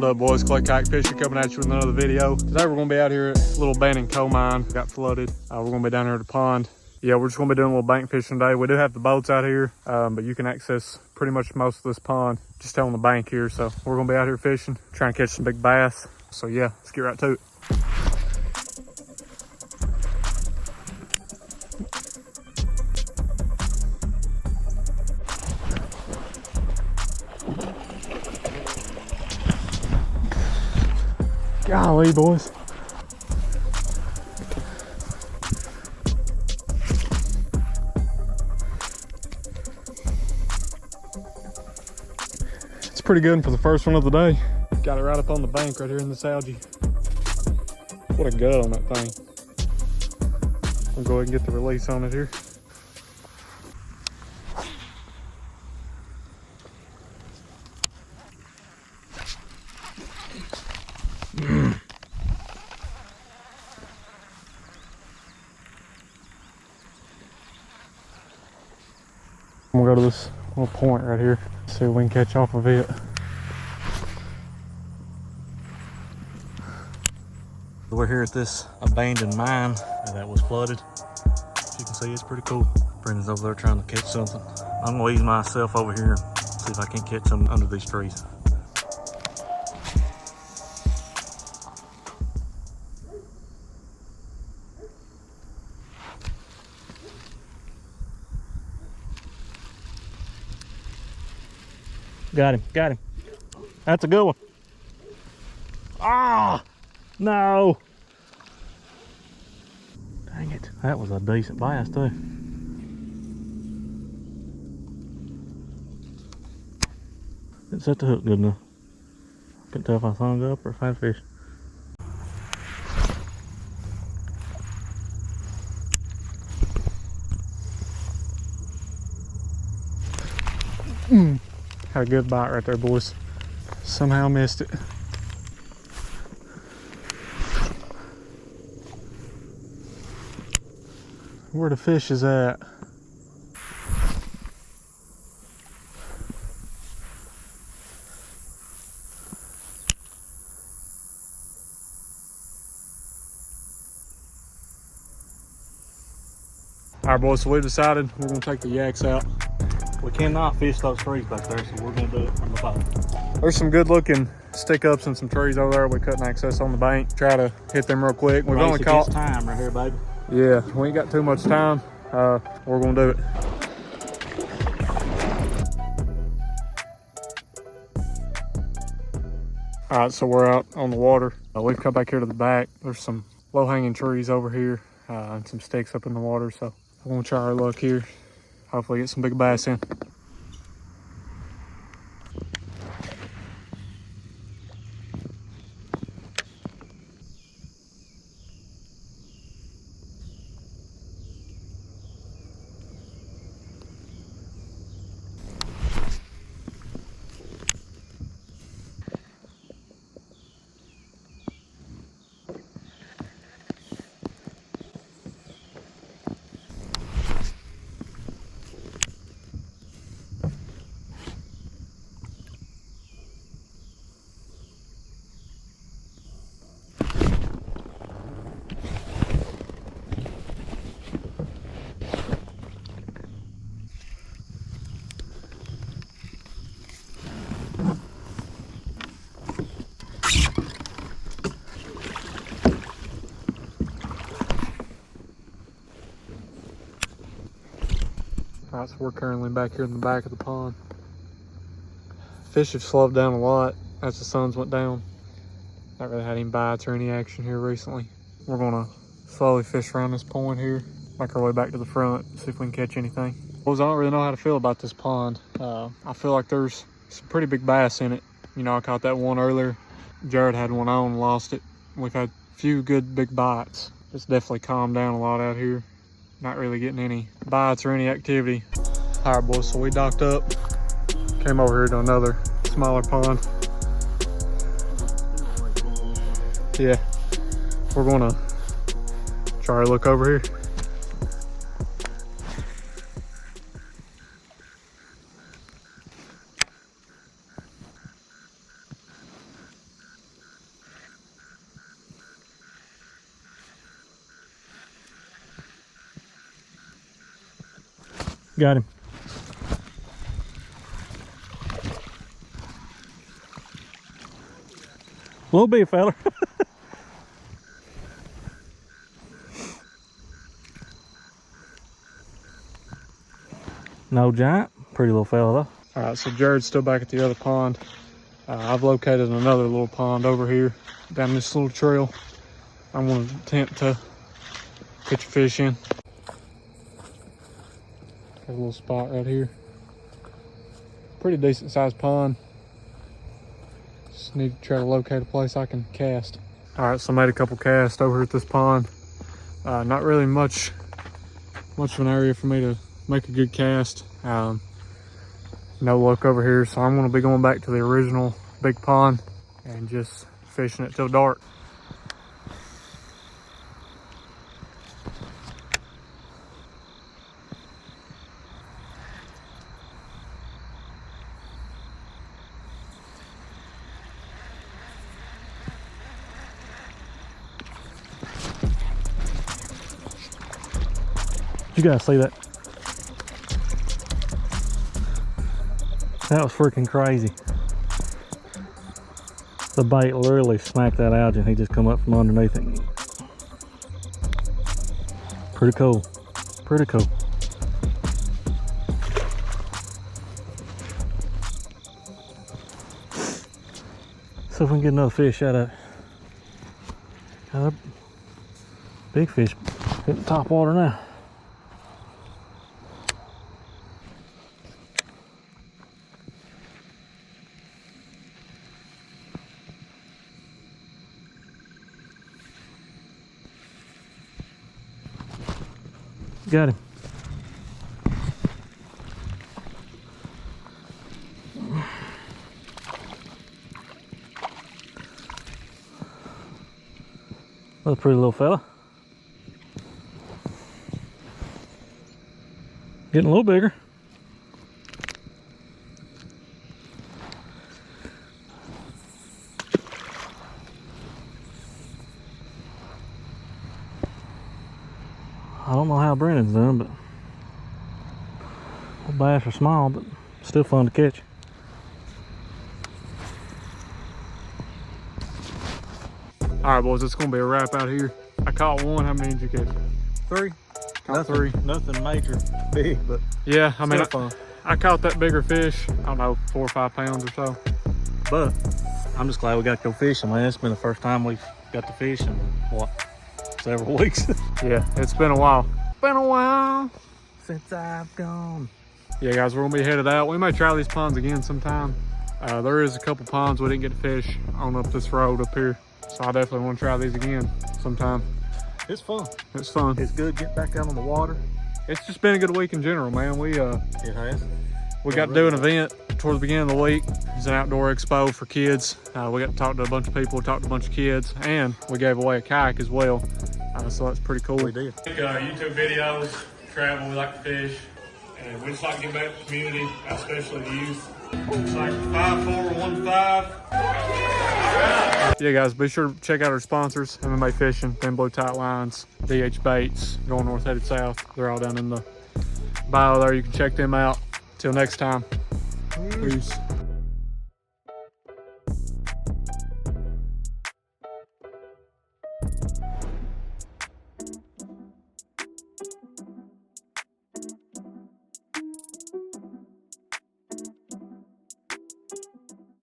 What up, boys? Clay Kayak Fishing coming at you with another video. Today we're gonna be out here at a little abandoned coal mine. Got flooded. We're gonna be down here at the pond. Yeah, we're just gonna be doing a little bank fishing today. We do have the boats out here, but you can access pretty much most of this pond just on the bank here. So we're gonna be out here fishing, trying to catch some big bass. So yeah, let's get right to it. Golly, boys. It's pretty good for the first one of the day. Got it right up on the bank right here in this algae. What a gut on that thing. I'll go ahead and get the release on it here. I'm gonna go to this little point right here, see if we can catch off of it. We're here at this abandoned mine that was flooded. As you can see, it's pretty cool. Brendan's over there trying to catch something. I'm gonna ease myself over here and see if I can catch some under these trees. Got him, got him. That's a good one. Ah, no. Dang it, that was a decent bass too. Didn't set the hook good enough. Couldn't tell if I thong up or if I had fish. Had a good bite right there, boys. Somehow missed it. Where the fish is at? All right, boys, so we've decided we're gonna take the yaks out. We cannot fish those trees back there, so we're gonna do it from the boat. There's some good looking stick ups and some trees over there we couldn't access on the bank. Try to hit them real quick. We've only caught time right here, baby. Yeah, we ain't got too much time. We're gonna do it. All right, so we're out on the water. We've come back here to the back. There's some low hanging trees over here and some sticks up in the water. So we're gonna try our luck here. Hopefully get some big bass in. All right, so we're currently back here in the back of the pond. Fish have slowed down a lot as the suns went down. Not really had any bites or any action here recently. We're gonna slowly fish around this point here, make our way back to the front, see if we can catch anything. I don't really know how to feel about this pond. I feel like there's some pretty big bass in it. You know, I caught that one earlier. Jared had one on and lost it. We've had a few good big bites. It's definitely calmed down a lot out here. Not really getting any bites or any activity. All right, boys, so we docked up. Came over here to another smaller pond. Yeah, we're gonna try to look over here. Got him. Little bit, fella. No giant. Pretty little fella though. All right, so Jared's still back at the other pond. I've located another little pond over here down this little trail. I'm gonna attempt to catch a fish in. Got a little spot right here. Pretty decent sized pond. Just need to try to locate a place I can cast. All right, so I made a couple casts over at this pond. Not really much of an area for me to make a good cast. No luck over here, so I'm gonna be going back to the original big pond and just fishing it till dark. You gotta see that. That was freaking crazy. The bait literally smacked that algae and he just come up from underneath it. Pretty cool. Pretty cool. So if we can get another fish out of it. Got a big fish hitting top water now. Got him. Another pretty little fella. Getting a little bigger. I don't know how Brennan's doing, but the bass are small, but still fun to catch. All right, boys, it's gonna be a wrap out here. I caught one. How many did you catch? 3. Caught 3. Nothing major big, but yeah, I mean, fun. I caught that bigger fish. I don't know, 4 or 5 pounds or so. But I'm just glad we got to go fishing, man. It's been the first time we've got to fish in what, several weeks. Yeah, it's been a while. Been a while Since I've gone. Yeah, guys, we're gonna be headed out. We may try these ponds again sometime. There is a couple ponds we didn't get to fish on up this road up here, so I definitely want to try these again sometime. It's fun. It's fun. It's good to get back out on the water. It's just been a good week in general, man. It has. We got to do an event towards the beginning of the week. It's an outdoor expo for kids. We got to talk to a bunch of people, talk to a bunch of kids, and we gave away a kayak as well. So that's pretty cool. We did. YouTube videos, travel, we like to fish, and we just like to give back to the community, especially the youth. It's like 5415. Yeah, guys, be sure to check out our sponsors: MMA Fishing, Thin Blue Tight Lines, DH Baits, Going North Headed South. They're all down in the bio there. You can check them out. Till next time. Peace.